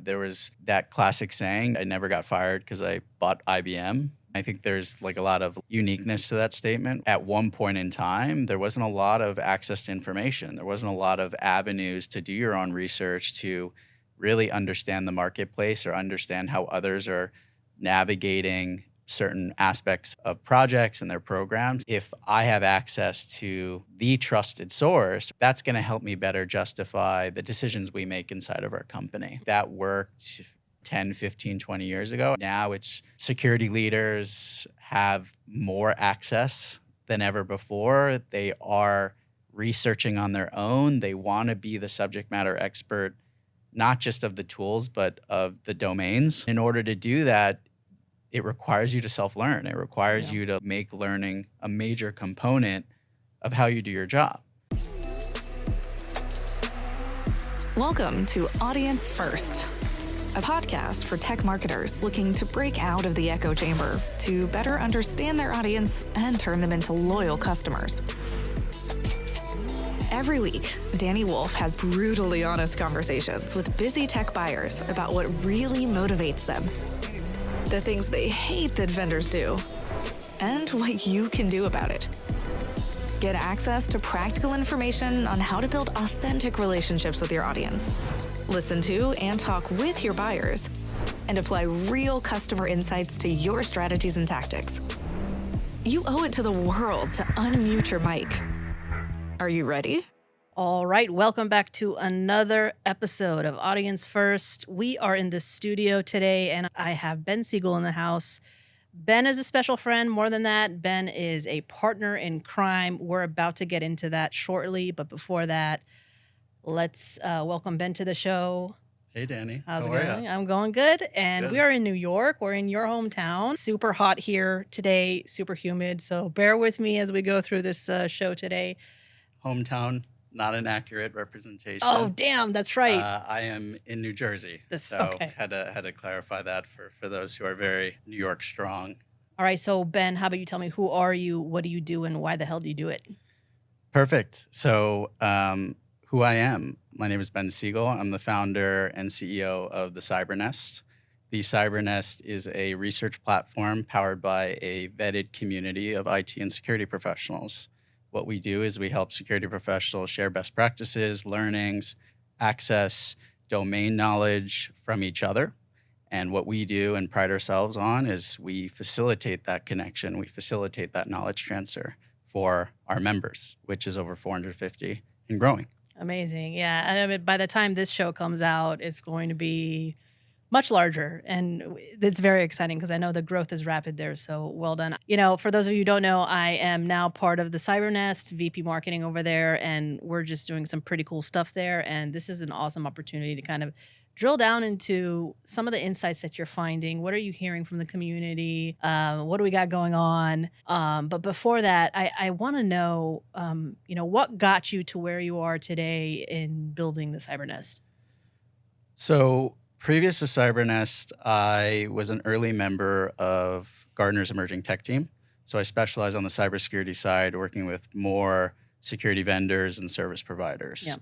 There was that classic saying, I never got fired because I bought IBM. I think there's like a lot of uniqueness to that statement. At one point in time, there wasn't a lot of access to information. There wasn't a lot of avenues to do your own research, to really understand the marketplace or understand how others are navigating certain aspects of projects and their programs. If I have access to the trusted source, that's going to help me better justify the decisions we make inside of our company. That worked 10, 15, 20 years ago. Now it's security leaders have more access than ever before. They are researching on their own. They want to be the subject matter expert, not just of the tools, but of the domains. In order to do that, it requires you to self-learn. It requires you to make learning a major component of how you do your job. Welcome to Audience First, a podcast for tech marketers looking to break out of the echo chamber to better understand their audience and turn them into loyal customers. Every week, Dani Woolf has brutally honest conversations with busy tech buyers about what really motivates them, the things they hate that vendors do, and what you can do about it. Get access to practical information on how to build authentic relationships with your audience. Listen to and talk with your buyers, and apply real customer insights to your strategies and tactics. You owe it to the world to unmute your mic. Are you ready? All right, welcome back to another episode of Audience First. We are in the studio today, and I have Ben Siegel in the house. Ben is a special friend. More than that, Ben is a partner in crime. We're about to get into that shortly, but before that, let's welcome Ben to the show. Hey, Dani. How's How it are going? ya? I'm going good. And Good. we are in New York. We're in your hometown. Super hot here today, super humid. So bear with me as we go through this show today. Hometown, not an accurate representation. Oh, damn, that's right. I am in New Jersey. So okay. had to clarify that for those who are very New York strong. All right, so Ben, how about you tell me, who are you, what do you do, and why the hell do you do it? Perfect. So who I am, my name is Ben Siegel. I'm the founder and CEO of The CyberNest. The CyberNest is a research platform powered by a vetted community of IT and security professionals. What we do is we help security professionals share best practices, learnings, access domain knowledge from each other. And what we do and pride ourselves on is we facilitate that connection. We facilitate that knowledge transfer for our members, which is over 450 and growing. Amazing. Yeah. And I mean, by the time this show comes out, it's going to be much larger. And it's very exciting because I know the growth is rapid there. So well done. You know, for those of you who don't know, I am now part of the CyberNest, VP marketing over there. And we're just doing some pretty cool stuff there. And this is an awesome opportunity to kind of drill down into some of the insights that you're finding. What are you hearing from the community? What do we got going on? But before that, I want to know, what got you to where you are today in building the CyberNest? So previous to CyberNest, I was an early member of Gartner's emerging tech team. So I specialize on the cybersecurity side, working with more security vendors and service providers. Yeah.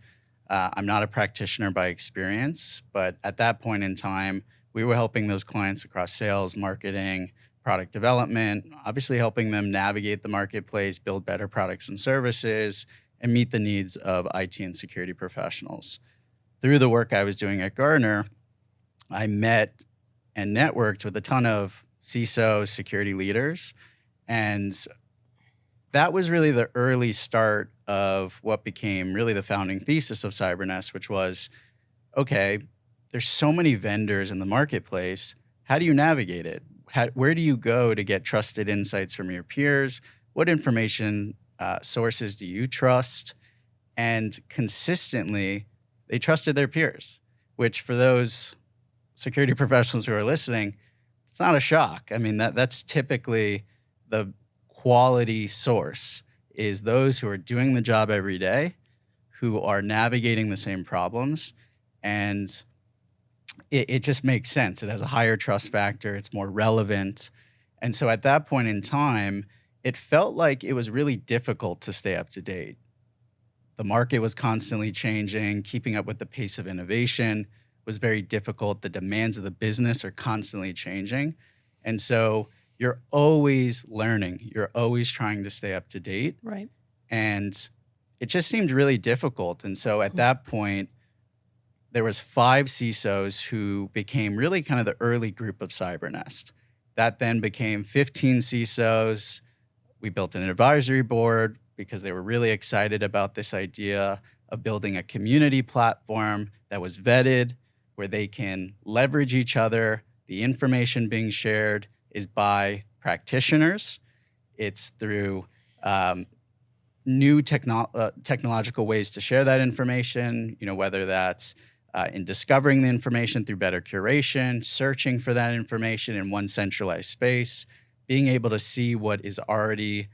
I'm not a practitioner by experience, but at that point in time, we were helping those clients across sales, marketing, product development, obviously helping them navigate the marketplace, build better products and services, and meet the needs of IT and security professionals. Through the work I was doing at Gartner, I met and networked with a ton of CISO security leaders, and that was really the early start of what became really the founding thesis of CyberNest, which was, okay, there's so many vendors in the marketplace. How do you navigate it? Where do you go to get trusted insights from your peers? What information sources do you trust? And consistently, they trusted their peers, which for those security professionals who are listening, it's not a shock. I mean, that's typically the quality source, is those who are doing the job every day, who are navigating the same problems. And it just makes sense. It has a higher trust factor. It's more relevant. And so at that point in time, it felt like it was really difficult to stay up to date. The market was constantly changing. Keeping up with the pace of innovation was very difficult. The demands of the business are constantly changing. And so you're always learning. You're always trying to stay up to date. Right. And it just seemed really difficult. And so at that point, there was 5 CISOs who became really kind of the early group of CyberNest. That then became 15 CISOs. We built an advisory board because they were really excited about this idea of building a community platform that was vetted, where they can leverage each other. The information being shared is by practitioners. It's through new technological ways to share that information, whether that's in discovering the information through better curation, searching for that information in one centralized space, being able to see what is already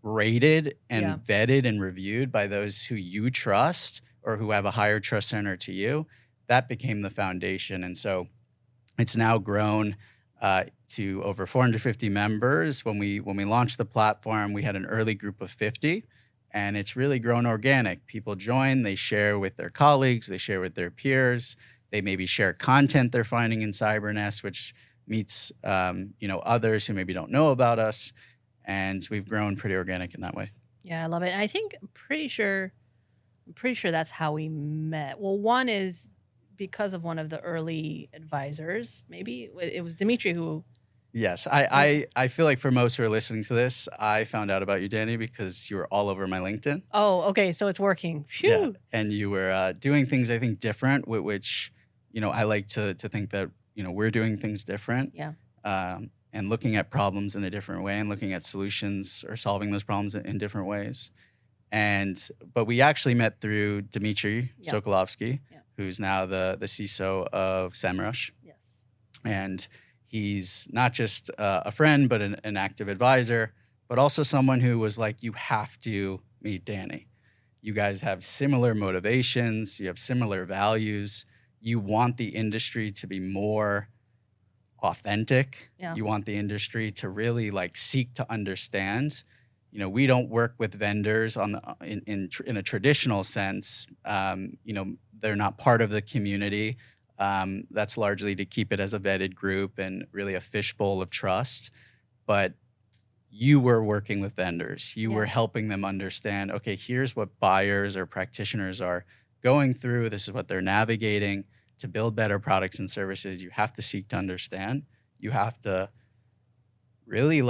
rated and vetted and reviewed by those who you trust or who have a higher trust center to you. That became the foundation. And so it's now grown to over 450 members. When we launched the platform, we had an early group of 50, and it's really grown organic. People join, they share with their colleagues, they share with their peers, they maybe share content they're finding in CyberNest, which meets others who maybe don't know about us. And we've grown pretty organic in that way. Yeah, I love it. And I'm pretty sure that's how we met. Well, one is because of one of the early advisors. Maybe it was Dimitri who. Yes, I feel like for most who are listening to this, I found out about you, Dani, because you were all over my LinkedIn. Oh, okay, so it's working. Phew. Yeah, and you were doing things I think different, which I like to think that we're doing things different. Yeah. And looking at problems in a different way and looking at solutions or solving those problems in different ways. But we actually met through Dmitry Sokolovsky, who's now the CISO of SEMrush. Yes. And he's not just a friend, but an active advisor, but also someone who was like, you have to meet Dani. You guys have similar motivations. You have similar values. You want the industry to be more authentic. Yeah. You want the industry to really seek to understand. We don't work with vendors in a traditional sense. They're not part of the community. That's largely to keep it as a vetted group and really a fishbowl of trust. But you were working with vendors. You were helping them understand, okay, here's what buyers or practitioners are going through. This is what they're navigating. To build better products and services, you have to seek to understand. You have to really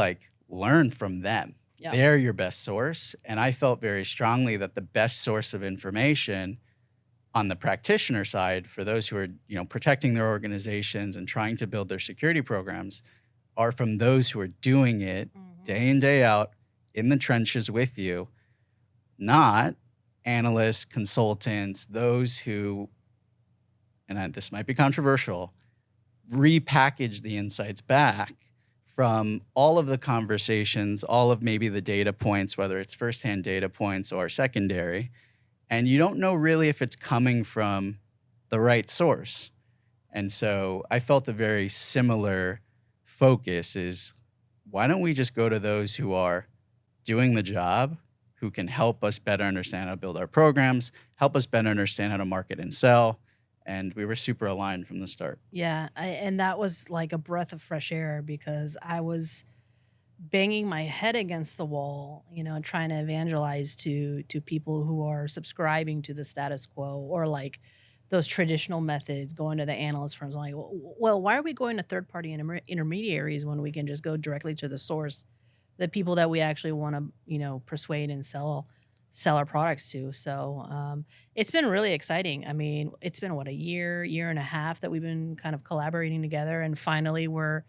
learn from them. Yeah. They're your best source. And I felt very strongly that the best source of information on the practitioner side for those who are, protecting their organizations and trying to build their security programs are from those who are doing it day in, day out in the trenches with you, not analysts, consultants, those who, and this might be controversial, repackage the insights back from all of the conversations, all of maybe the data points, whether it's firsthand data points or secondary, and you don't know really if it's coming from the right source. And so I felt a very similar focus is, why don't we just go to those who are doing the job, who can help us better understand how to build our programs, help us better understand how to market and sell. And we were super aligned from the start. Yeah, and that was like a breath of fresh air because I was banging my head against the wall, trying to evangelize to people who are subscribing to the status quo or those traditional methods, going to the analyst firms. I'm like, well, why are we going to third-party intermediaries when we can just go directly to the source, the people that we actually want to, persuade and sell our products to. So it's been really exciting. I mean, it's been a year and a half that we've been kind of collaborating together, and finally we're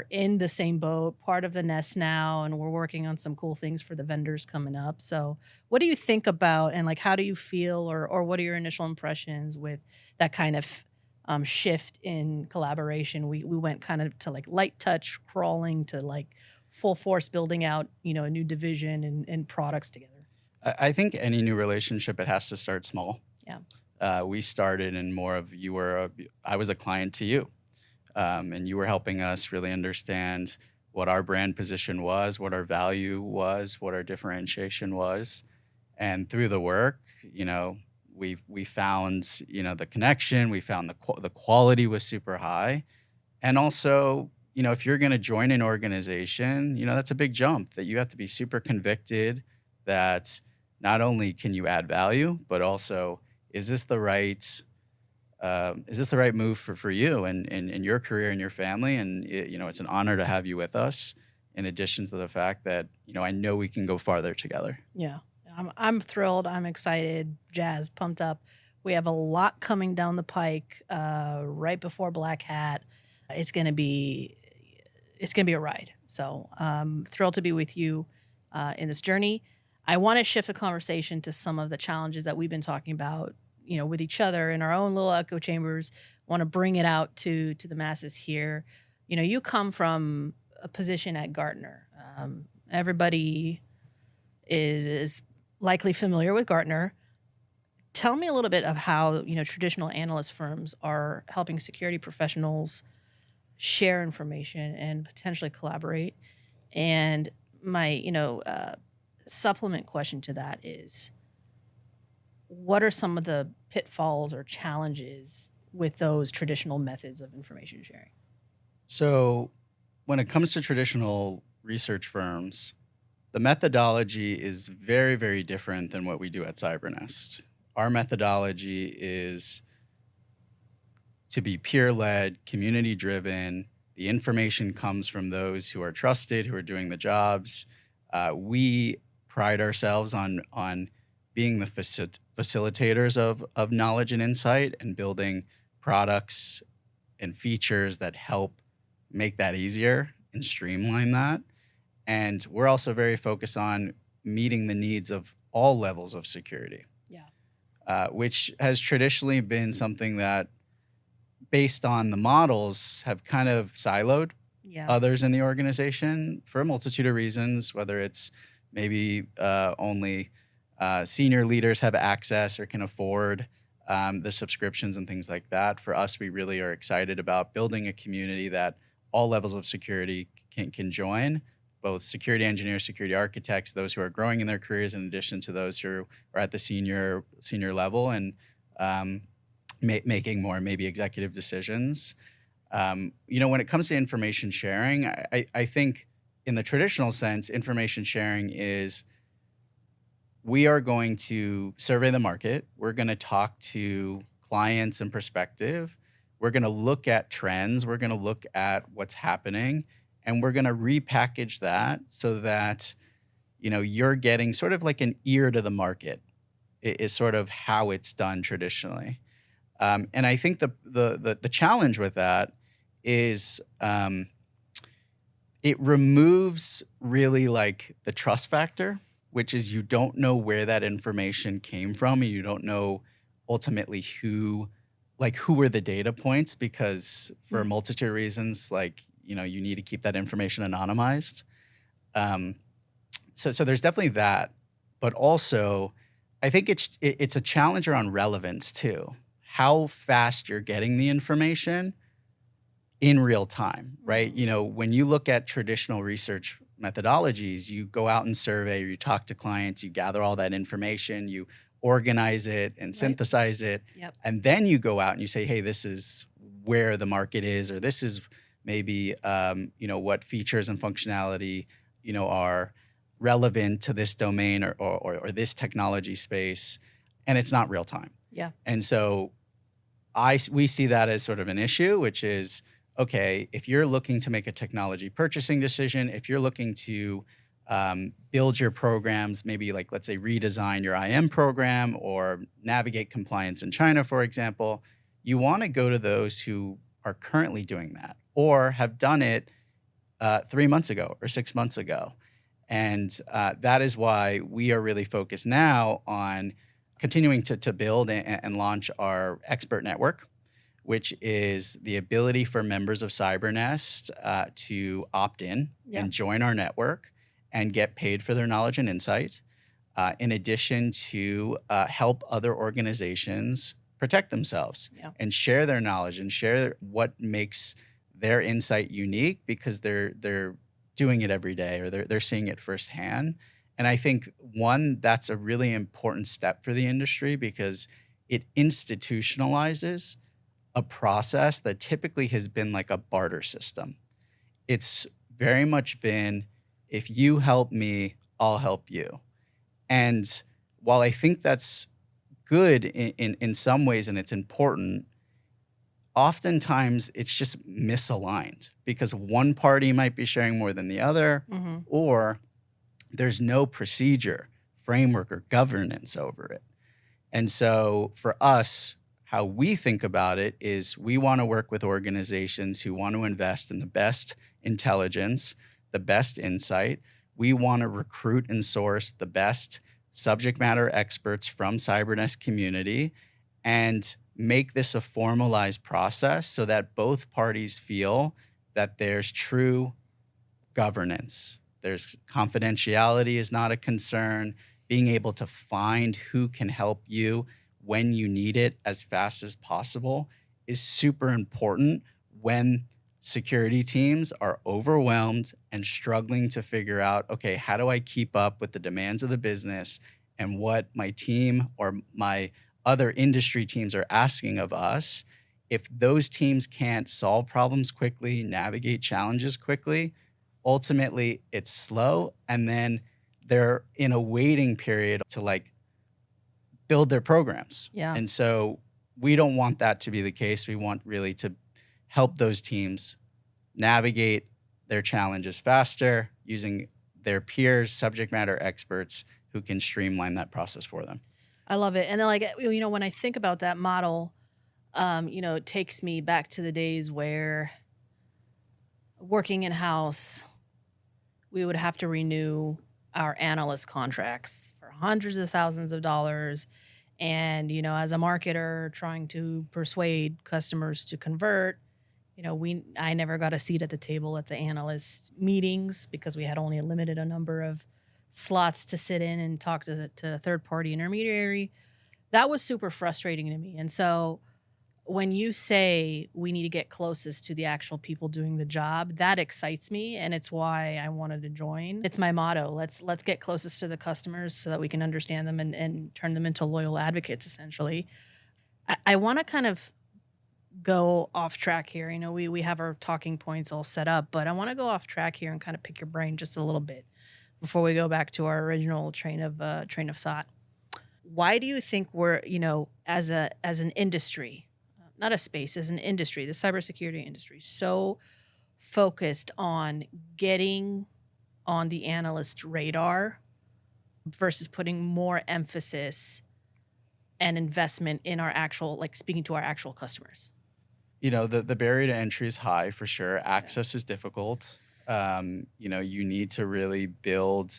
in the same boat, part of the nest now, and we're working on some cool things for the vendors coming up. So what do you think about, and how do you feel, or what are your initial impressions with that kind of shift in collaboration? We went kind of to light touch crawling to full force building out, a new division and products together. I think any new relationship, it has to start small. Yeah. We started in more of I was a client to you, and you were helping us really understand what our brand position was, what our value was, what our differentiation was. And through the work, we found, the connection. We found the quality was super high, and also, if you're going to join an organization, that's a big jump that you have to be super convicted that not only can you add value, but also is this the right move for you and your career and your family? And it's an honor to have you with us. In addition to the fact that I know we can go farther together. Yeah, I'm thrilled. I'm excited, jazzed, pumped up. We have a lot coming down the pike right before Black Hat. It's gonna be a ride. So thrilled to be with you in this journey. I want to shift the conversation to some of the challenges that we've been talking about, with each other in our own little echo chambers. Want to bring it out to the masses here. You come from a position at Gartner. Everybody is likely familiar with Gartner. Tell me a little bit of how traditional analyst firms are helping security professionals share information and potentially collaborate. And my supplement question to that is, what are some of the pitfalls or challenges with those traditional methods of information sharing? So when it comes to traditional research firms, the methodology is very, very different than what we do at CyberNest. Our methodology is to be peer-led, community-driven. The information comes from those who are trusted, who are doing the jobs. We pride ourselves on being the facilitators of knowledge and insight and building products and features that help make that easier and streamline that. And we're also very focused on meeting the needs of all levels of security. Yeah. Which has traditionally been something that, based on the models, have kind of siloed others in the organization for a multitude of reasons, whether it's maybe only senior leaders have access or can afford the subscriptions and things like that. For us, we really are excited about building a community that all levels of security can join, both security engineers, security architects, those who are growing in their careers, in addition to those who are at the senior level and making more maybe executive decisions. When it comes to information sharing, I think in the traditional sense, information sharing is, we are going to survey the market. We're going to talk to clients and prospective. We're going to look at trends. We're going to look at what's happening, and we're going to repackage that so that you're getting sort of like an ear to the market. Is sort of how it's done traditionally. And I think the challenge with that is it removes really like the trust factor, which is you don't know where that information came from, and you don't know ultimately who were the data points, because for a multitude of reasons, you need to keep that information anonymized. So there's definitely that, but also I think it's a challenge around relevance too. How fast you're getting the information in real time, right? When you look at traditional research methodologies, you go out and survey, or you talk to clients, you gather all that information, you organize it and synthesize it. Yep. And then you go out and you say, hey, this is where the market is, or this is maybe, what features and functionality, are relevant to this domain or this technology space. And it's not real time. Yeah. And so we see that as sort of an issue, which is, okay, if you're looking to make a technology purchasing decision, if you're looking to build your programs, maybe let's say redesign your IM program or navigate compliance in China, for example, you want to go to those who are currently doing that or have done it 3 months ago or 6 months ago. And that is why we are really focused now on continuing to build and launch our expert network, which is the ability for members of CyberNest to opt in and join our network and get paid for their knowledge and insight, in addition to help other organizations protect themselves and share their knowledge and share what makes their insight unique, because they're doing it every day, or they're seeing it firsthand. And I think, one, that's a really important step for the industry, because it institutionalizes a process that typically has been like a barter system. It's very much been, if you help me, I'll help you. And while I think that's good in some ways and it's important, oftentimes it's just misaligned because one party might be sharing more than the other, or there's no procedure, framework, or governance over it. And so for us, how we think about it is we want to work with organizations who want to invest in the best intelligence, the best insight. We want to recruit and source the best subject matter experts from CyberNest community and make this a formalized process so that both parties feel that there's true governance. There's confidentiality is not a concern. Being able to find who can help you when you need it as fast as possible is super important when security teams are overwhelmed and struggling to figure out, okay, how do I keep up with the demands of the business and what my team or my other industry teams are asking of us? If those teams can't solve problems quickly, navigate challenges quickly, ultimately it's slow, and then they're in a waiting period to like build their programs. Yeah. And so we don't want that to be the case. We want really to help those teams navigate their challenges faster using their peers, subject matter experts who can streamline that process for them. I love it. And then, like, you know, when I think about that model, you know, it takes me back to the days where working in-house, we would have to renew our analyst contracts for hundreds of thousands of dollars. And, you know, as a marketer trying to persuade customers to convert, you know, I never got a seat at the table at the analyst meetings because we had only a limited number of slots to sit in and talk to a third-party intermediary. That was super frustrating to me. And so when you say we need to get closest to the actual people doing the job, that excites me, and it's why I wanted to join. It's my motto. Let's get closest to the customers so that we can understand them and turn them into loyal advocates, essentially. I want to kind of go off track here. You know, we have our talking points all set up, but I want to go off track here and kind of pick your brain just a little bit before we go back to our original train of thought. Why do you think we're, you know, as an industry, not a space, as an industry, the cybersecurity industry, so focused on getting on the analyst radar versus putting more emphasis and investment in our actual, like speaking to our actual customers? You know, the barrier to entry is high for sure. Access is difficult. You know, you need to really build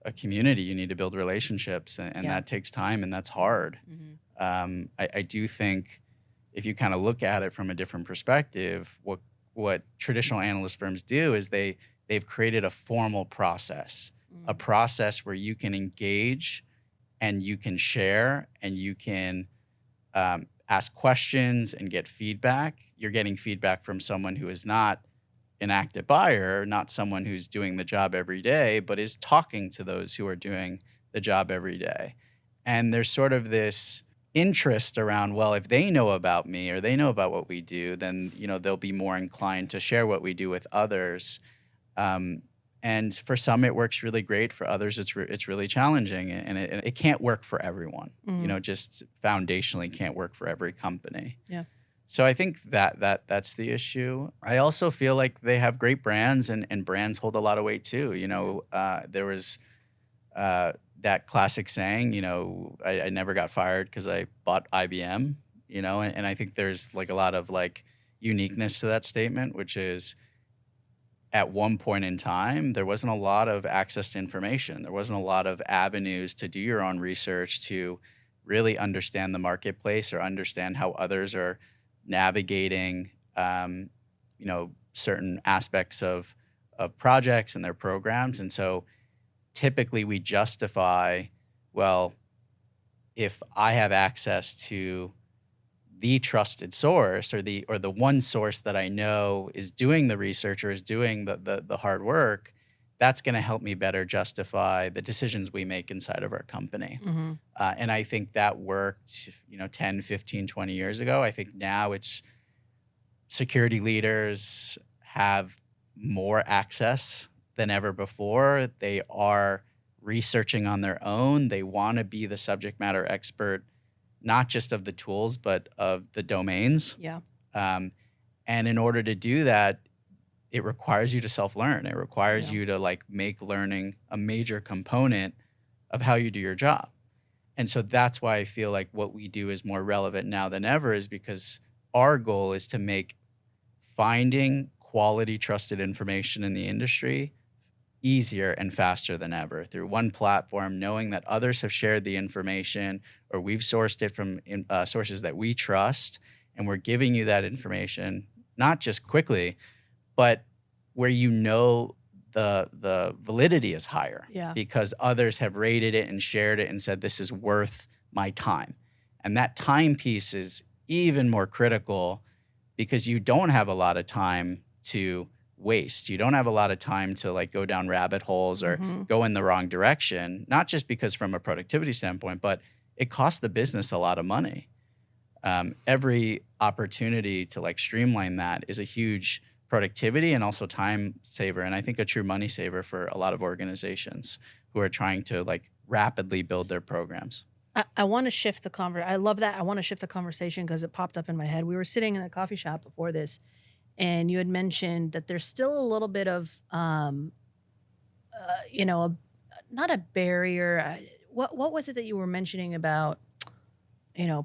a community. You need to build relationships, and that takes time, and that's hard. I do think if you kind of look at it from a different perspective, what traditional analyst firms do is they've created a formal process, a process where you can engage and you can share and you can ask questions and get feedback. You're getting feedback from someone who is not an active buyer, not someone who's doing the job every day, but is talking to those who are doing the job every day. And there's sort of this interest around, well, if they know about me or they know about what we do, then, you know, they'll be more inclined to share what we do with others. And for some, it works really great. For others, it's really challenging, and it can't work for everyone. You know, just foundationally can't work for every company. Yeah. So I think that's the issue. I also feel like they have great brands, and brands hold a lot of weight too. You know, there was that classic saying, you know, I never got fired because I bought IBM. You know, and I think there's like a lot of like uniqueness to that statement, which is, at one point in time, there wasn't a lot of access to information. There wasn't a lot of avenues to do your own research, to really understand the marketplace or understand how others are navigating, you know, certain aspects of projects and their programs. And so typically we justify, well, if I have access to the trusted source or the one source that I know is doing the research or is doing the hard work, that's going to help me better justify the decisions we make inside of our company. Mm-hmm. And I think that worked, 10, 15, 20 years ago. I think now it's security leaders have more access than ever before. They are researching on their own. They want to be the subject matter expert, not just of the tools, but of the domains. Yeah. And in order to do that, it requires you to self-learn. It requires you to make learning a major component of how you do your job. And so that's why I feel like what we do is more relevant now than ever, is because our goal is to make finding quality, trusted information in the industry easier and faster than ever through one platform, knowing that others have shared the information or we've sourced it from sources that we trust, and we're giving you that information, not just quickly, but where the validity is higher because others have rated it and shared it and said, this is worth my time. And that time piece is even more critical because you don't have a lot of time to waste. You don't have a lot of time to go down rabbit holes or go in the wrong direction, not just because from a productivity standpoint, but it costs the business a lot of money. Every opportunity to streamline that is a huge productivity and also time saver, and I think a true money saver for a lot of organizations who are trying to rapidly build their programs. I want to shift the conversation. I love that. I want to shift the conversation because it popped up in my head. We were sitting in a coffee shop before this, and you had mentioned that there's still a little bit of, not a barrier. What was it that you were mentioning about,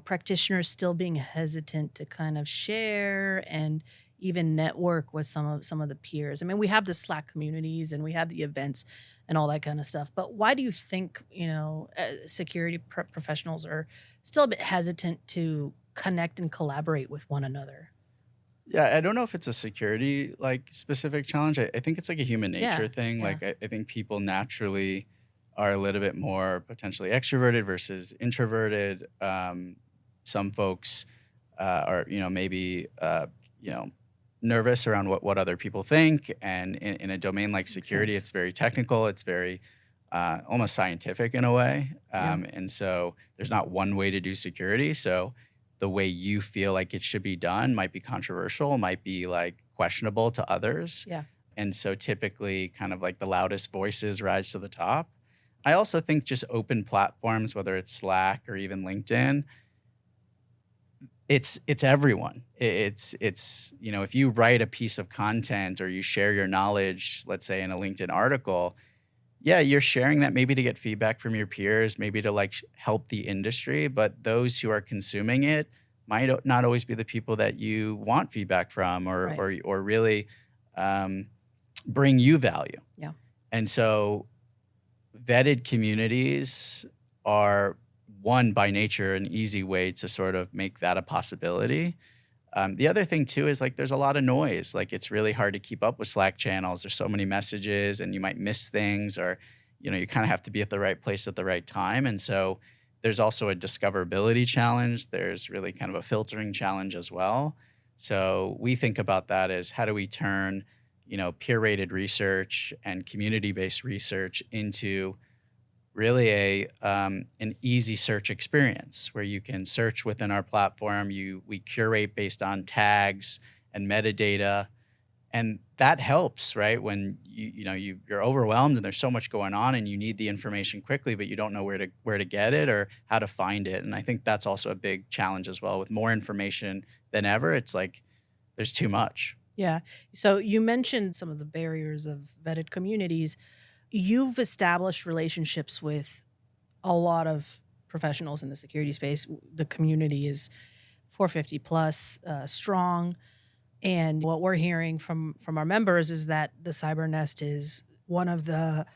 practitioners still being hesitant to kind of share and even network with some of the peers? I mean, we have the Slack communities and we have the events and all that kind of stuff. But why do you think, security professionals are still a bit hesitant to connect and collaborate with one another? Yeah, I don't know if it's a security specific challenge. I think it's a human nature thing. Yeah. I think people naturally are a little bit more potentially extroverted versus introverted. Some folks are, maybe, nervous around what other people think. And in a domain like security, it's very technical. It's very almost scientific in a way. And so there's not one way to do security. So the way you feel like it should be done might be controversial, might be questionable to others. Yeah. And so typically kind of the loudest voices rise to the top. I also think just open platforms, whether it's Slack or even LinkedIn, it's everyone. It's if you write a piece of content or you share your knowledge, let's say in a LinkedIn article, you're sharing that maybe to get feedback from your peers, maybe to help the industry, but those who are consuming it might not always be the people that you want feedback from or really bring you value. Yeah. And so vetted communities are, one, by nature, an easy way to sort of make that a possibility. The other thing too is there's a lot of noise. It's really hard to keep up with Slack channels. There's so many messages and you might miss things, or, you kind of have to be at the right place at the right time. And so there's also a discoverability challenge. There's really kind of a filtering challenge as well. So we think about that as how do we turn, peer-rated research and community-based research into really an easy search experience where you can search within our platform. We curate based on tags and metadata, and that helps, right? When you're overwhelmed and there's so much going on and you need the information quickly, but you don't know where to get it or how to find it. And I think that's also a big challenge as well. With more information than ever, it's there's too much. Yeah. So you mentioned some of the barriers of vetted communities. You've established relationships with a lot of professionals in the security space. The community is 450 plus strong. And what we're hearing from our members is that the CyberNest is one of the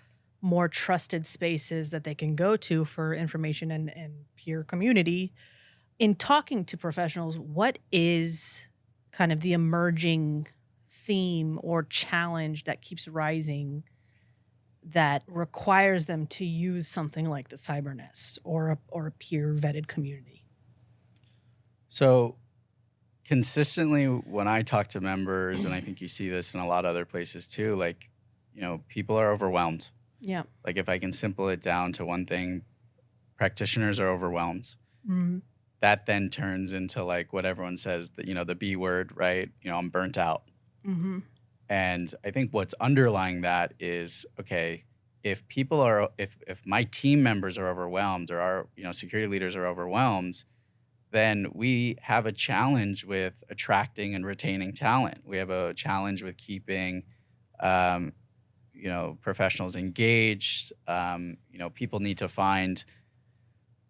more trusted spaces that they can go to for information and peer community. In talking to professionals, what is kind of the emerging theme or challenge that keeps rising that requires them to use something like the CyberNest or a peer vetted community? So consistently when I talk to members, and I think you see this in a lot of other places too, people are overwhelmed. Yeah. Like if I can simple it down to one thing, practitioners are overwhelmed. Mm-hmm. That then turns into like what everyone says, the B word, right? I'm burnt out. Mm-hmm. And I think what's underlying that is, okay, if my team members are overwhelmed or our, security leaders are overwhelmed, then we have a challenge with attracting and retaining talent. We have a challenge with keeping, professionals engaged. People need to find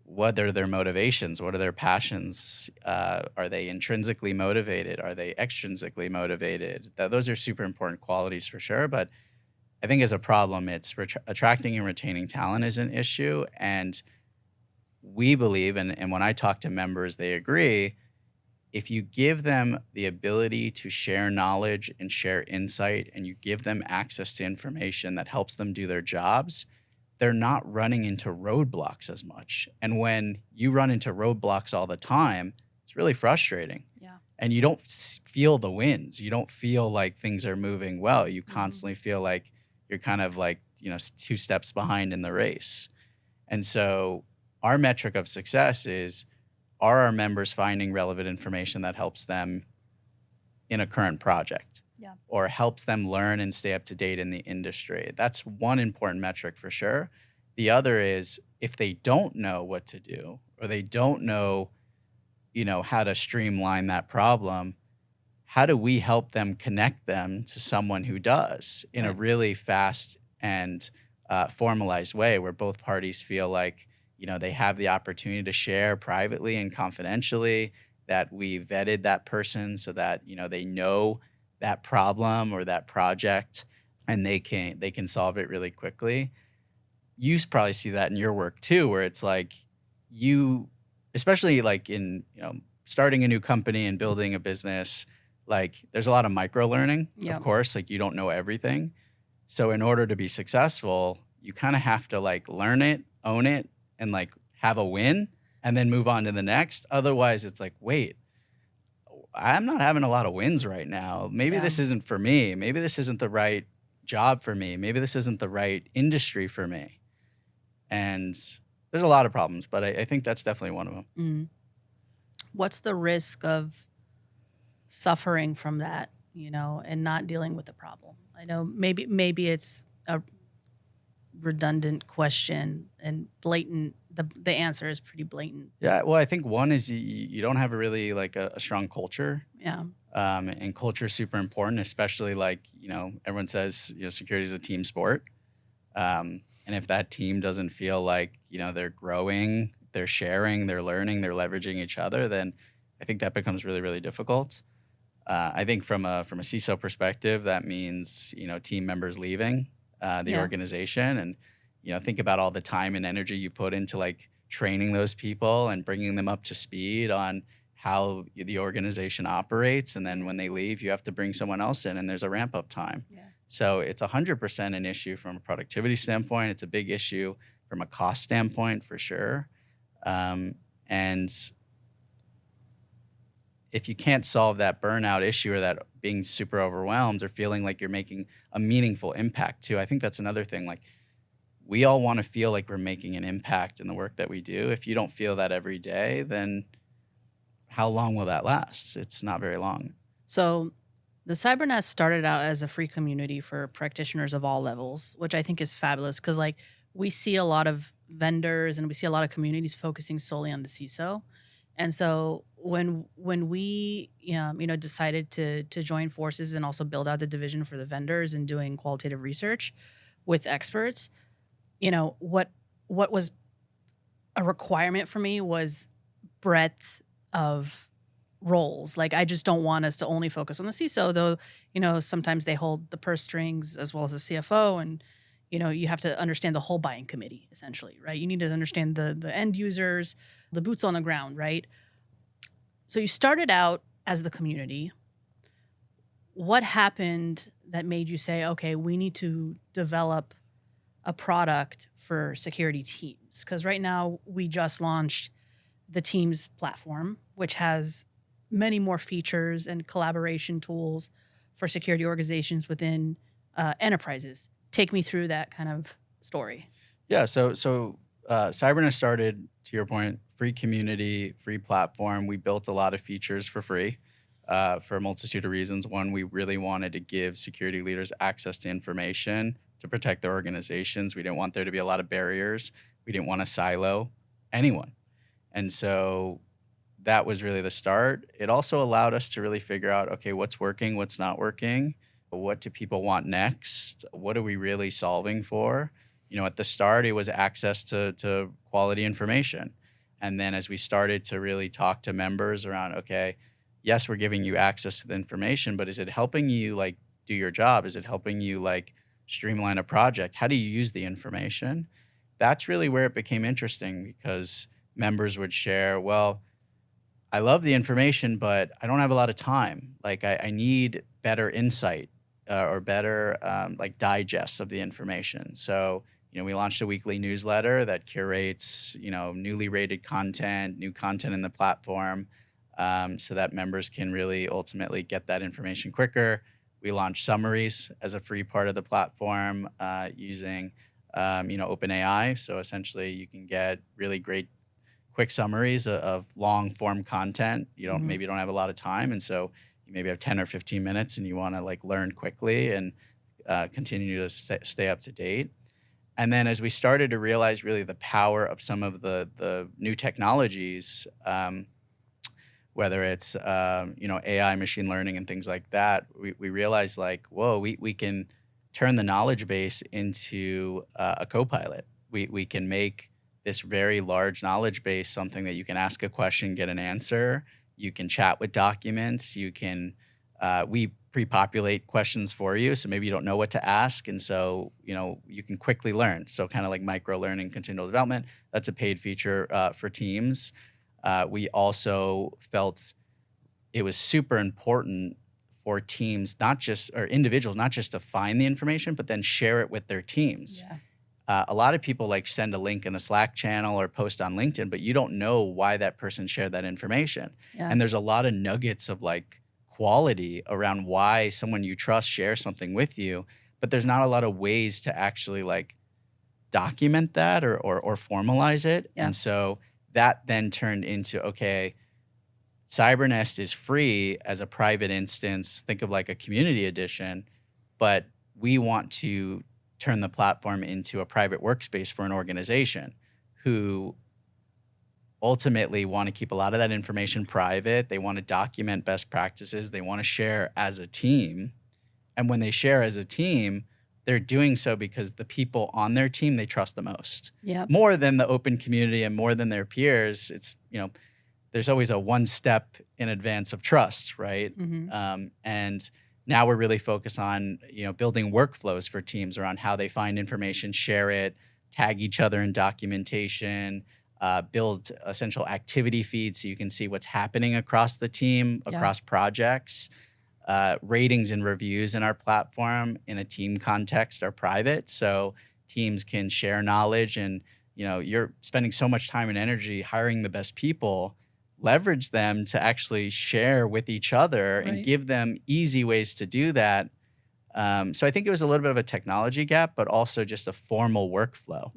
what are their motivations? What are their passions? Are they intrinsically motivated? Are they extrinsically motivated? Those are super important qualities for sure. But I think as a problem, it's attracting and retaining talent is an issue. And we believe, and when I talk to members, they agree, if you give them the ability to share knowledge and share insight, and you give them access to information that helps them do their jobs, they're not running into roadblocks as much. And when you run into roadblocks all the time, it's really frustrating. Yeah. And you don't feel the wins. You don't feel like things are moving well. You constantly feel like you're kind of like, 2 steps behind in the race. And so our metric of success is, are our members finding relevant information that helps them in a current project? Yeah. Or helps them learn and stay up to date in the industry? That's one important metric for sure. The other is if they don't know what to do, or they don't know, how to streamline that problem, how do we help them connect them to someone who does in a really fast and formalized way where both parties feel like, they have the opportunity to share privately and confidentially, that we vetted that person so that, they know that problem or that project and they can solve it really quickly. You probably see that in your work too, where it's like you, especially like in, starting a new company and building a business, like there's a lot of micro learning, of course, like you don't know everything. So in order to be successful, you kind of have to like learn it, own it, and like have a win and then move on to the next. Otherwise it's like, wait, I'm not having a lot of wins right now. Maybe this isn't for me. Maybe this isn't the right job for me. Maybe this isn't the right industry for me. And there's a lot of problems, but I think that's definitely one of them. Mm. What's the risk of suffering from that, and not dealing with the problem? I know maybe it's a redundant question and blatant. The answer is pretty blatant. Yeah, well, I think one is you don't have really like a strong culture. Yeah. And culture is super important, especially like, everyone says, security is a team sport. And if that team doesn't feel like, they're growing, they're sharing, they're learning, they're leveraging each other, then I think that becomes really, really difficult. I think from a CISO perspective, that means, team members leaving the organization, and, think about all the time and energy you put into like training those people and bringing them up to speed on how the organization operates. And then when they leave, you have to bring someone else in and there's a ramp up time. Yeah. So it's 100% an issue from a productivity standpoint. It's a big issue from a cost standpoint for sure. And if you can't solve that burnout issue or that being super overwhelmed or feeling like you're making a meaningful impact too, I think that's another thing. Like we all want to feel like we're making an impact in the work that we do. If you don't feel that every day, then how long will that last? It's not very long. So the CyberNest started out as a free community for practitioners of all levels, which I think is fabulous because like we see a lot of vendors and we see a lot of communities focusing solely on the CISO. And so when we decided to join forces and also build out the division for the vendors and doing qualitative research with experts, what was a requirement for me was breadth of roles. Like I just don't want us to only focus on the CISO, though, sometimes they hold the purse strings as well as the CFO, and you have to understand the whole buying committee essentially, right? You need to understand the end users, the boots on the ground, right? So you started out as the community. What happened that made you say, okay, we need to develop a product for security teams? Because right now we just launched the Teams platform, which has many more features and collaboration tools for security organizations within enterprises. take me through that kind of story. Yeah. So CyberNest started, to your point, free community, free platform. We built a lot of features for free for a multitude of reasons. One, we really wanted to give security leaders access to information to protect their organizations. We didn't want there to be a lot of barriers. We didn't want to silo anyone. And so that was really the start. It also allowed us to really figure out, okay, what's working, what's not working, what do people want next, what are we really solving for? At the start, it was access to quality information. And then as we started to really talk to members around, okay, yes, we're giving you access to the information, but is it helping you like do your job? Is it helping you like streamline a project? How do you use the information? That's really where it became interesting, because members would share, well, I love the information, but I don't have a lot of time. Like I need better insight or better like digests of the information. So, we launched a weekly newsletter that curates, newly rated content, new content in the platform, so that members can really ultimately get that information quicker. We launched summaries as a free part of the platform using, OpenAI. So essentially, you can get really great quick summaries of long form content. Maybe you don't have a lot of time, and so you maybe have 10 or 15 minutes, and you want to like learn quickly and continue to stay up to date. And then as we started to realize really the power of some of the new technologies, whether it's AI, machine learning, and things like that, we realized like, whoa, we can turn the knowledge base into a co-pilot. We can make this very large knowledge base something that you can ask a question, get an answer. You can chat with documents. You can we pre-populate questions for you, so maybe you don't know what to ask, and so you can quickly learn. So kind of like micro learning, continual development. That's a paid feature for teams. We also felt it was super important for teams, or individuals, not just to find the information, but then share it with their teams. Yeah. A lot of people like send a link in a Slack channel or post on LinkedIn, but you don't know why that person shared that information. Yeah. And there's a lot of nuggets of like quality around why someone you trust shares something with you, but there's not a lot of ways to actually like document that or formalize it. Yeah. And so that then turned into, okay, CyberNest is free as a private instance. Think of like a community edition, but we want to turn the platform into a private workspace for an organization who ultimately want to keep a lot of that information private. They want to document best practices. They want to share as a team. And when they share as a team, they're doing so because the people on their team they trust the most. Yeah. More than the open community and more than their peers. It's, there's always a one step in advance of trust, right? Mm-hmm. And now we're really focused on, building workflows for teams around how they find information, share it, tag each other in documentation, build essential activity feeds so you can see what's happening across the team, across projects. Ratings and reviews in our platform in a team context are private, so teams can share knowledge. And you're spending so much time and energy hiring the best people, leverage them to actually share with each other and give them easy ways to do that. So I think it was a little bit of a technology gap, but also just a formal workflow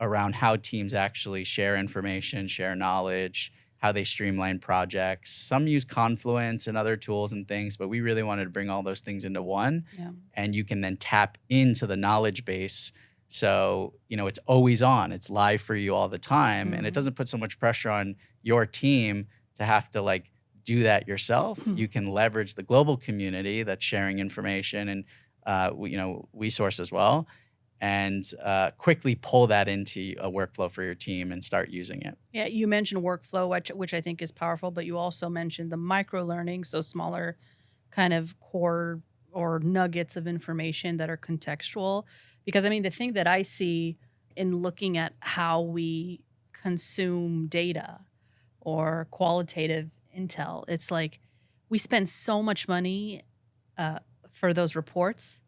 around how teams actually share information, share knowledge, how they streamline projects. Some use Confluence and other tools and things, but we really wanted to bring all those things into one. Yeah. And you can then tap into the knowledge base. So, it's always on. It's live for you all the time. Mm-hmm. And it doesn't put so much pressure on your team to have to like do that yourself. Mm-hmm. You can leverage the global community that's sharing information and, we source as well. And quickly pull that into a workflow for your team and start using it. Yeah, you mentioned workflow, which I think is powerful, but you also mentioned the micro learning, so smaller kind of core or nuggets of information that are contextual. Because the thing that I see in looking at how we consume data or qualitative intel, it's like we spend so much money for those reports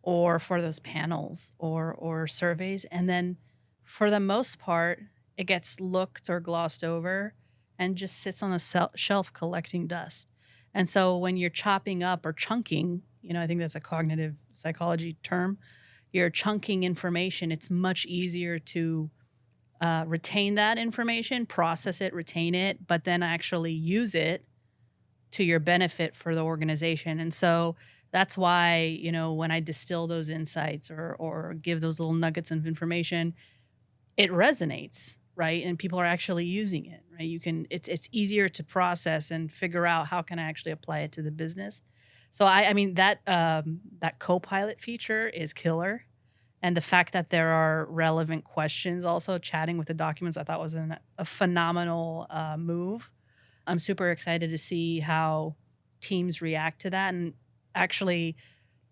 or for those panels or surveys. And then for the most part, it gets looked or glossed over and just sits on the shelf collecting dust. And so when you're chopping up or chunking, I think that's a cognitive psychology term, you're chunking information, it's much easier to retain that information, process it, retain it, but then actually use it to your benefit for the organization. And so that's why, you know, when I distill those insights or give those little nuggets of information, it resonates, right? And people are actually using it, right? It's easier to process and figure out how can I actually apply it to the business. So I mean that that co-pilot feature is killer. And the fact that there are relevant questions also chatting with the documents, I thought was a phenomenal move. I'm super excited to see how teams react to that, and actually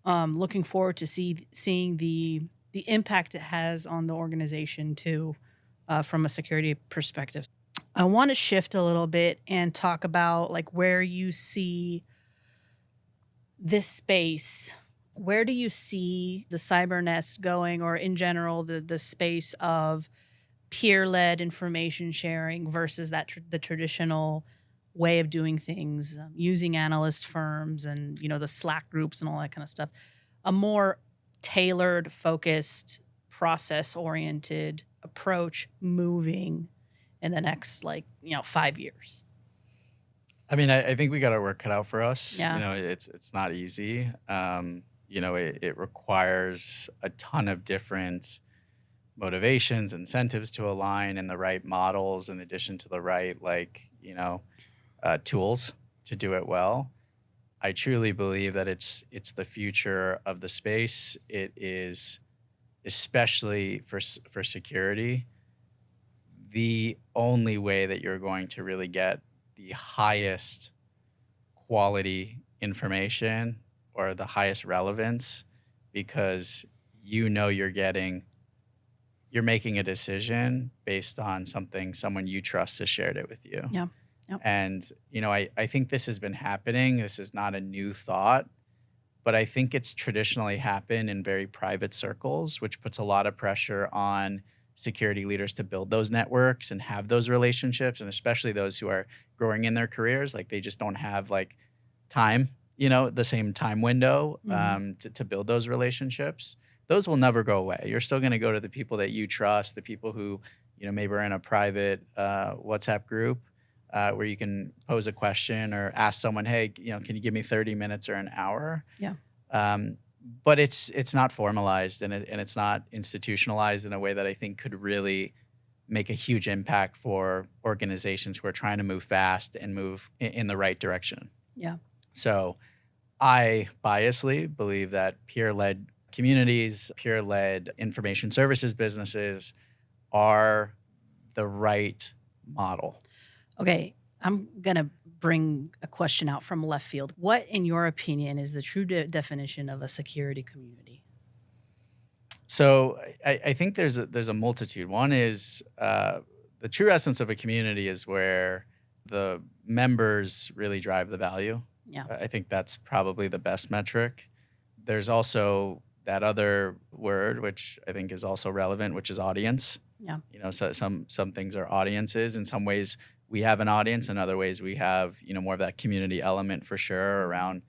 looking forward to seeing the impact it has on the organization too, from a security perspective. I want to shift a little bit and talk about like where you see this space. Where do you see the CyberNest going, or in general the space of peer-led information sharing versus the traditional way of doing things, using analyst firms and, you know, the Slack groups and all that kind of stuff, a more tailored, focused, process-oriented approach moving in the next, like, you know, 5 years? I mean, I think we got our work cut out for us. Yeah. You know, it's not easy. You know, it requires a ton of different motivations, incentives to align, and the right models, in addition to the right, like, you know, tools to do it well. I truly believe that it's the future of the space. It is, especially for security, the only way that you're going to really get the highest quality information or the highest relevance, because you know you're making a decision based on someone you trust has shared it with you. Yeah. Yep. And, you know, I think this has been happening. This is not a new thought, but I think it's traditionally happened in very private circles, which puts a lot of pressure on security leaders to build those networks and have those relationships, and especially those who are growing in their careers. Like, they just don't have like time, you know, the same time window to build those relationships. Those will never go away. You're still going to go to the people that you trust, the people who, you know, maybe are in a private WhatsApp group where you can pose a question or ask someone, hey, you know, can you give me 30 minutes or an hour? Yeah. But it's not formalized, and it's not institutionalized in a way that I think could really make a huge impact for organizations who are trying to move fast and move in the right direction. Yeah. So I biasly believe that peer-led communities, peer-led information services businesses are the right model. Okay, I'm going to bring a question out from left field. What, in your opinion, is the true definition of a security community? So I think there's a multitude. One is the true essence of a community is where the members really drive the value. Yeah. I think that's probably the best metric. There's also that other word, which I think is also relevant, which is audience. Yeah. You know, so some things are audiences. In some ways, we have an audience. In other ways, we have, you know, more of that community element for sure around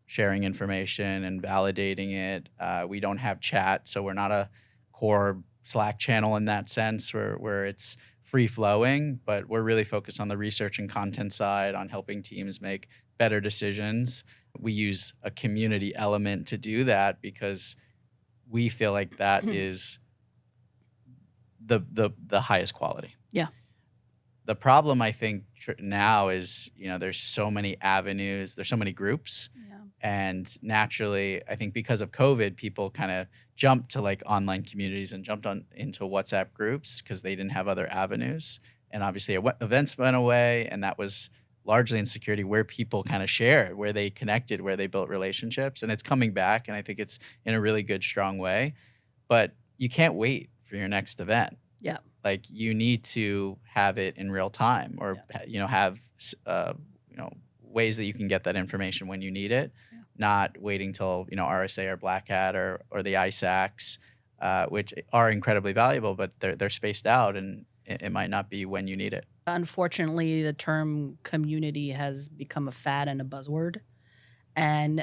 sharing information and validating it. We don't have chat, so we're not a core Slack channel in that sense where it's free flowing, but we're really focused on the research and content side, on helping teams make better decisions. We use a community element to do that because we feel like that is the highest quality. Yeah. The problem, I think, now is, you know, there's so many avenues, there's so many groups. Yeah. And naturally, I think because of COVID, people kind of jumped to like online communities and jumped into WhatsApp groups because they didn't have other avenues. And obviously events went away, and that was largely in security where people kind of shared, where they connected, where they built relationships. And it's coming back, and I think it's in a really good, strong way. But you can't wait for your next event. Yeah. Like, you need to have it in real time, or you know, have you know, ways that you can get that information when you need it, not waiting till, you know, RSA or Black Hat or the ISACs, which are incredibly valuable, but they're spaced out, and it might not be when you need it. Unfortunately, the term community has become a fad and a buzzword. And,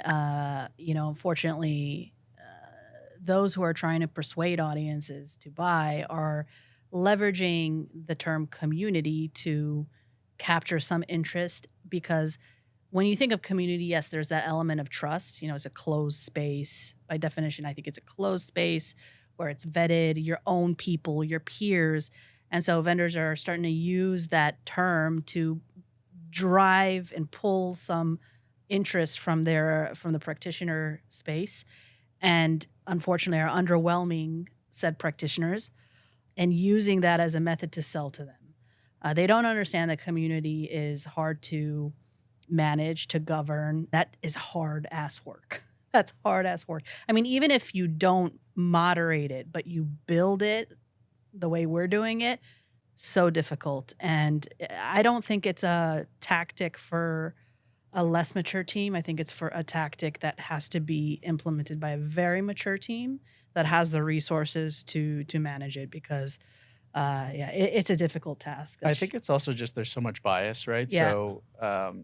you know, unfortunately, those who are trying to persuade audiences to buy are leveraging the term community to capture some interest, because when you think of community, yes, there's that element of trust. It's a closed space. By definition, I think it's a closed space where it's vetted, your own people, your peers. And so vendors are starting to use that term to drive and pull some interest from the practitioner space, and unfortunately are underwhelming said practitioners and using that as a method to sell to them. They don't understand that community is hard to manage, to govern. That is hard ass work. That's hard ass work. I mean, even if you don't moderate it, but you build it the way we're doing it, so difficult. And I don't think it's a tactic for a less mature team. I think it's for a tactic that has to be implemented by a very mature team that has the resources to manage it, because it's a difficult task. I think it's also just there's so much bias, right? Yeah. So,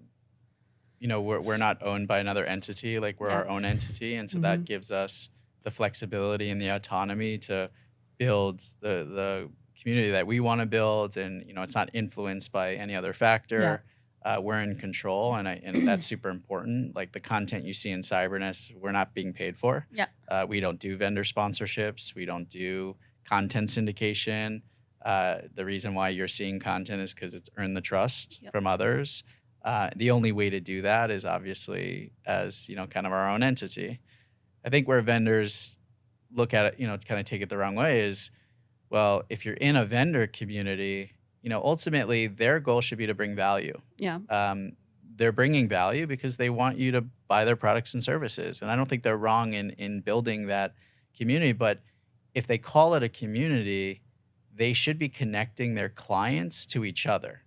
we're not owned by another entity, like we're our own entity. And so that gives us the flexibility and the autonomy to build the community that we want to build. And, it's not influenced by any other factor. We're in control, and that's super important. Like the content you see in CyberNest, we're not being paid for. We don't do vendor sponsorships. We don't do content syndication. The reason why you're seeing content is because it's earned the trust from others. The only way to do that is obviously as, kind of our own entity. I think where vendors look at it, kind of take it the wrong way is, well, if you're in a vendor community, ultimately their goal should be to bring value. They're bringing value because they want you to buy their products and services. And I don't think they're wrong in building that community. But if they call it a community, they should be connecting their clients to each other.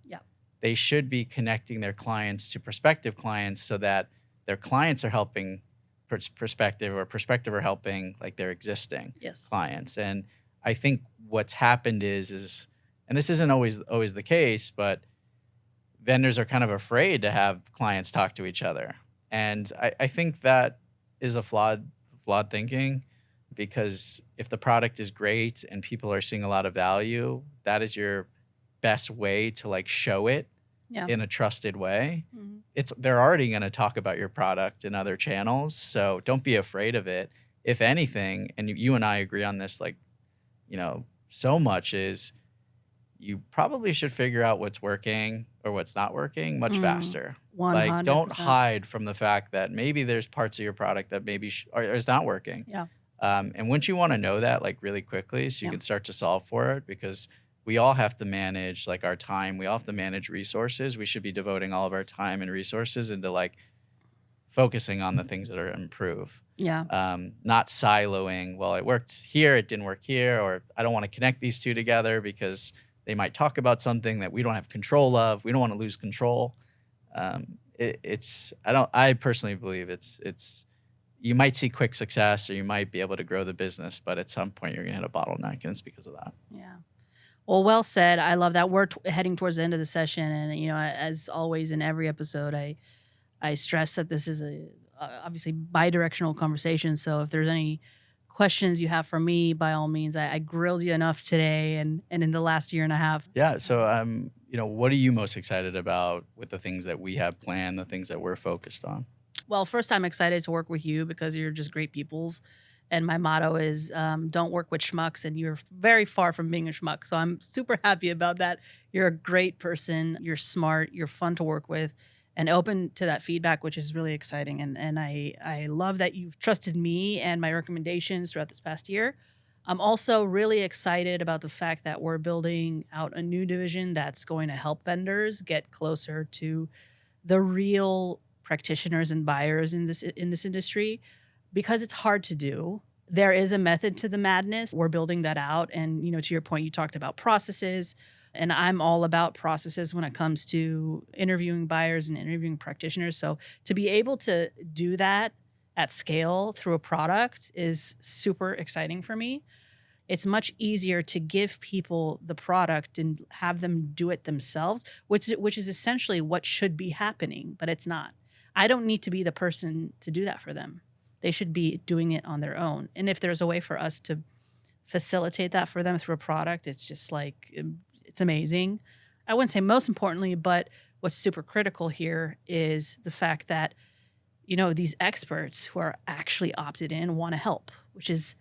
They should be connecting their clients to prospective clients so that their clients are helping prospective are helping like their existing clients. And I think what's happened is, and this isn't always the case, but vendors are kind of afraid to have clients talk to each other. And I think that is a flawed thinking, because if the product is great and people are seeing a lot of value, that is your best way to like show it in a trusted way. They're already going to talk about your product in other channels. So don't be afraid of it. If anything, and you and I agree on this, like, so much is you probably should figure out what's working or what's not working much faster. 100%. Like, don't hide from the fact that maybe there's parts of your product that maybe is not working. And once you want to know that, like, really quickly, so you can start to solve for it, because we all have to manage like our time. We all have to manage resources. We should be devoting all of our time and resources into like focusing on the things that are improve. Not siloing. Well, it worked here, it didn't work here, or I don't want to connect these two together because they might talk about something that we don't have control of. We don't want to lose control. I personally believe it's you might see quick success or you might be able to grow the business, but at some point you're going to hit a bottleneck, and it's because of that. Well said. I love that. We're heading towards the end of the session, and as always in every episode, I stress that this is a obviously bi-directional conversation. So if there's any questions you have for me, by all means. I grilled you enough today and in the last year and a half. Yeah. So what are you most excited about with the things that we have planned, the things that we're focused on? Well, first, I'm excited to work with you because you're just great peoples. And my motto is don't work with schmucks, and you're very far from being a schmuck. So I'm super happy about that. You're a great person. You're smart. You're fun to work with and open to that feedback, which is really exciting. And I love that you've trusted me and my recommendations throughout this past year. I'm also really excited about the fact that we're building out a new division that's going to help vendors get closer to the real practitioners and buyers in this industry, because it's hard to do. There is a method to the madness. We're building that out. And, to your point, you talked about processes, and I'm all about processes when it comes to interviewing buyers and interviewing practitioners. So to be able to do that at scale through a product is super exciting for me. It's much easier to give people the product and have them do it themselves, which is essentially what should be happening, but it's not. I don't need to be the person to do that for them. They should be doing it on their own. And if there's a way for us to facilitate that for them through a product, it's just like, it's amazing. I wouldn't say most importantly, but what's super critical here is the fact that, you know, these experts who are actually opted in want to help, which is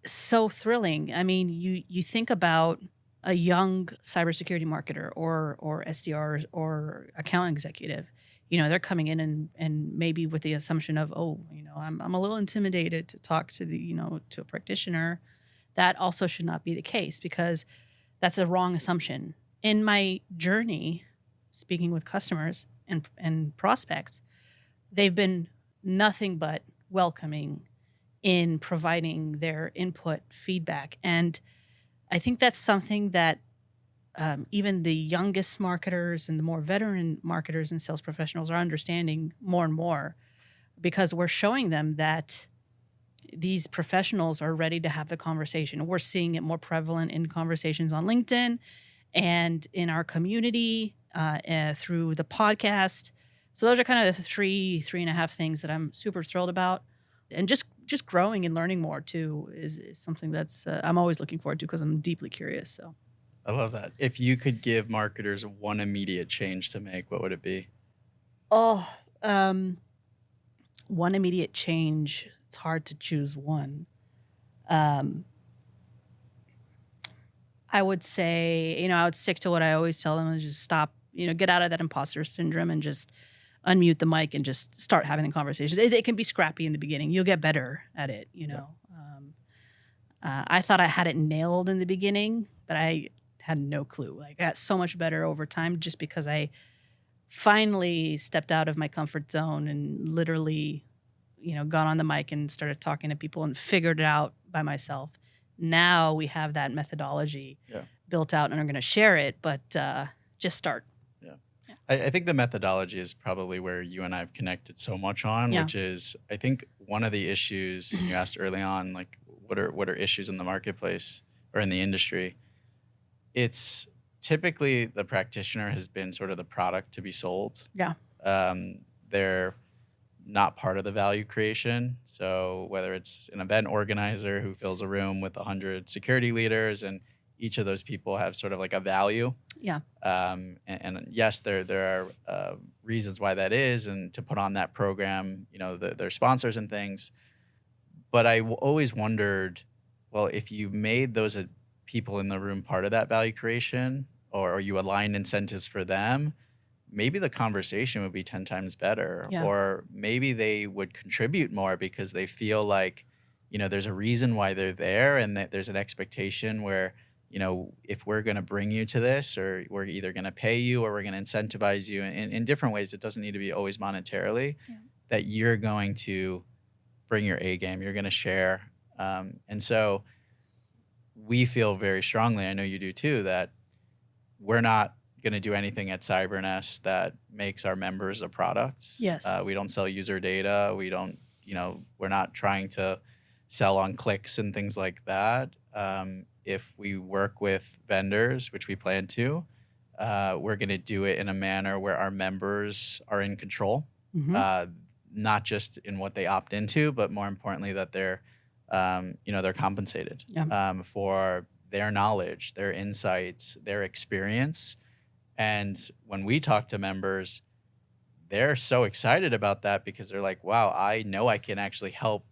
so thrilling. I mean, you think about a young cybersecurity marketer or SDR or account executive. You know, they're coming in and maybe with the assumption of, oh, you know, I'm a little intimidated to talk to to a practitioner. That also should not be the case, because that's a wrong assumption. In my journey, speaking with customers and prospects, they've been nothing but welcoming in providing their input, feedback. And I think that's something that even the youngest marketers and the more veteran marketers and sales professionals are understanding more and more, because we're showing them that these professionals are ready to have the conversation. We're seeing it more prevalent in conversations on LinkedIn and in our community through the podcast. So those are kind of the three and a half things that I'm super thrilled about. And just growing and learning more too is something that's I'm always looking forward to, because I'm deeply curious. So I love that. If you could give marketers one immediate change to make, what would it be? one immediate change. It's hard to choose one. I would say, I would stick to what I always tell them, and just stop, get out of that imposter syndrome and just unmute the mic and just start having the conversations. It can be scrappy in the beginning. You'll get better at it, Yeah. I thought I had it nailed in the beginning, but I had no clue. Like, I got so much better over time just because I finally stepped out of my comfort zone and literally, got on the mic and started talking to people and figured it out by myself. Now we have that methodology built out and are going to share it, but just start. I think the methodology is probably where you and I have connected so much on, which is, I think one of the issues you asked early on, like what are issues in the marketplace or in the industry? It's typically the practitioner has been sort of the product to be sold. Yeah. They're not part of the value creation. So whether it's an event organizer who fills a room with 100 security leaders, and each of those people have sort of like a value. Yeah. And yes, there are reasons why that is, and to put on that program, their sponsors and things. But I always wondered, well, if you made those people in the room part of that value creation, or you aligned incentives for them, maybe the conversation would be 10 times better. Yeah. Or maybe they would contribute more because they feel like, there's a reason why they're there, and that there's an expectation where, if we're going to bring you to this, or we're either going to pay you or we're going to incentivize you in different ways. It doesn't need to be always monetarily, that you're going to bring your A game, you're going to share. And so we feel very strongly, I know you do too, that we're not going to do anything at CyberNest that makes our members a product. Yes. We don't sell user data. We don't, we're not trying to sell on clicks and things like that. If we work with vendors, which we plan to, we're going to do it in a manner where our members are in control, not just in what they opt into, but more importantly that they're, they're compensated for their knowledge, their insights, their experience. And when we talk to members, they're so excited about that, because they're like, wow, I know I can actually help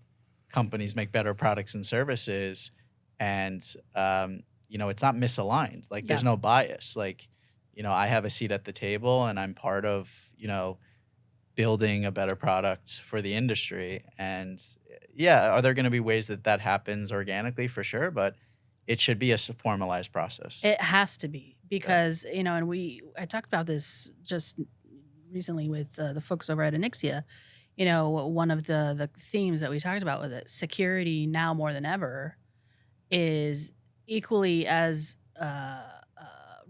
companies make better products and services. And, it's not misaligned. Like, there's no bias. Like, I have a seat at the table, and I'm part of, building a better product for the industry. And are there going to be ways that happens organically? For sure. But it should be a formalized process. It has to be, because, and I talked about this just recently with the folks over at Anixia. One of the themes that we talked about was that security now more than ever is equally as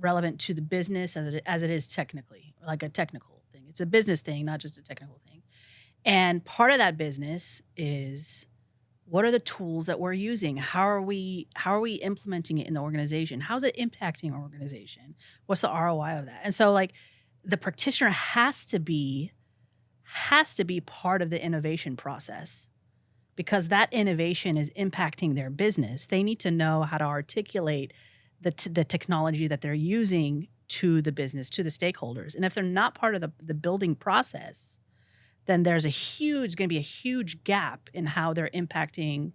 relevant to the business as it is technically, like a technical thing. It's a business thing, not just a technical thing. And part of that business is, what are the tools that we're using? How are we implementing it in the organization? How's it impacting our organization? What's the ROI of that? And so, like, the practitioner has to be has to be part of the innovation process, because that innovation is impacting their business. They need to know how to articulate the technology that they're using to the business, to the stakeholders. And if they're not part of the building process, then there's going to be a huge gap in how they're impacting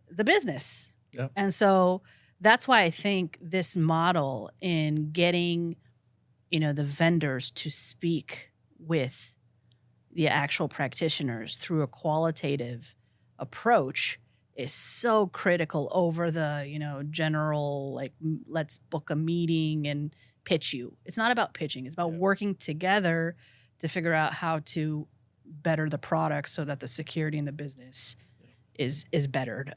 the business. Yep. And so that's why I think this model in getting, the vendors to speak with the actual practitioners through a qualitative approach is so critical over the, general, like, let's book a meeting and pitch you. It's not about pitching. It's about working together to figure out how to better the product so that the security in the business is bettered.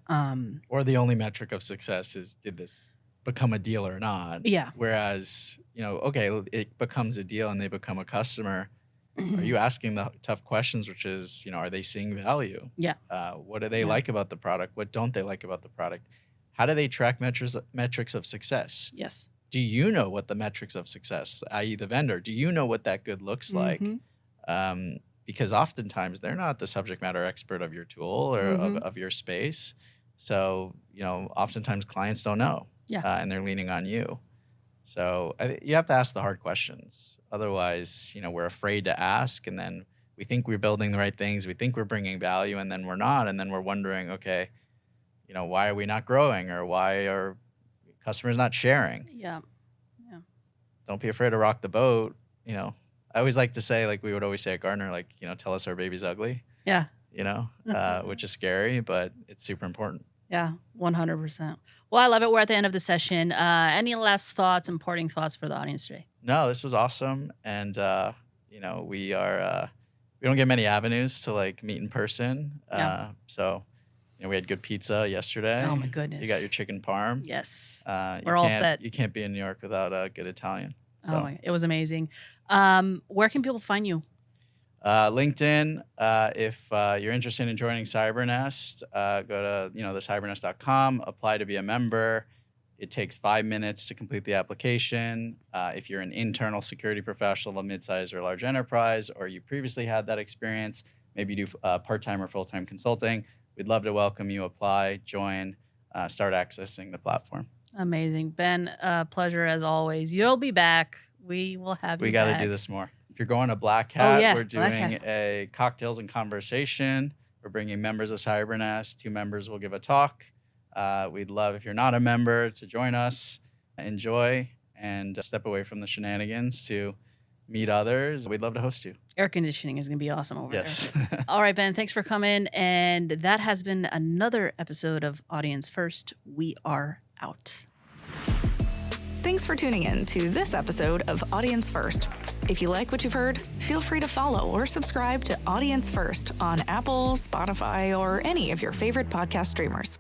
Or the only metric of success is, did this become a deal or not? Yeah. Whereas, okay, it becomes a deal and they become a customer. Are you asking the tough questions, which is, are they seeing value? Yeah. What do they like about the product? What don't they like about the product? How do they track metrics of success? Yes. Do you know what the metrics of success, i.e. the vendor, do you know what that good looks like? Because oftentimes they're not the subject matter expert of your tool or of your space. So, oftentimes clients don't know. Yeah. And they're leaning on you. So you have to ask the hard questions. Otherwise, we're afraid to ask, and then we think we're building the right things. We think we're bringing value, and then we're not. And then we're wondering, okay, why are we not growing, or why are customers not sharing? Yeah. Don't be afraid to rock the boat. I always like to say, like we would always say at Gartner, like, tell us our baby's ugly. Yeah. Which is scary, but it's super important. Yeah, 100%. Well, I love it. We're at the end of the session. Any last thoughts, important thoughts for the audience today? No, this was awesome. And, we don't get many avenues to like meet in person. So, we had good pizza yesterday. Oh my goodness. You got your chicken parm. Yes. We're all set. You can't be in New York without good Italian. So. It was amazing. Where can people find you? LinkedIn. If you're interested in joining CyberNest, go to thecybernest.com, apply to be a member. It takes 5 minutes to complete the application. If you're an internal security professional of a midsize or large enterprise, or you previously had that experience, maybe you do part-time or full-time consulting, we'd love to welcome you. Apply, join, start accessing the platform. Amazing. Ben, pleasure as always. You'll be back. We will have you We got to back. do this more. If you're going to Black Hat, we're Black doing Hat. a cocktails and conversation. We're bringing members of CyberNest. 2 members will give a talk. We'd love, if you're not a member, to join us, enjoy, and step away from the shenanigans to meet others. We'd love to host you. Air conditioning is going to be awesome over there. Yes. All right, Ben, thanks for coming. And that has been another episode of Audience First. We are out. Thanks for tuning in to this episode of Audience First. If you like what you've heard, feel free to follow or subscribe to Audience First on Apple, Spotify, or any of your favorite podcast streamers.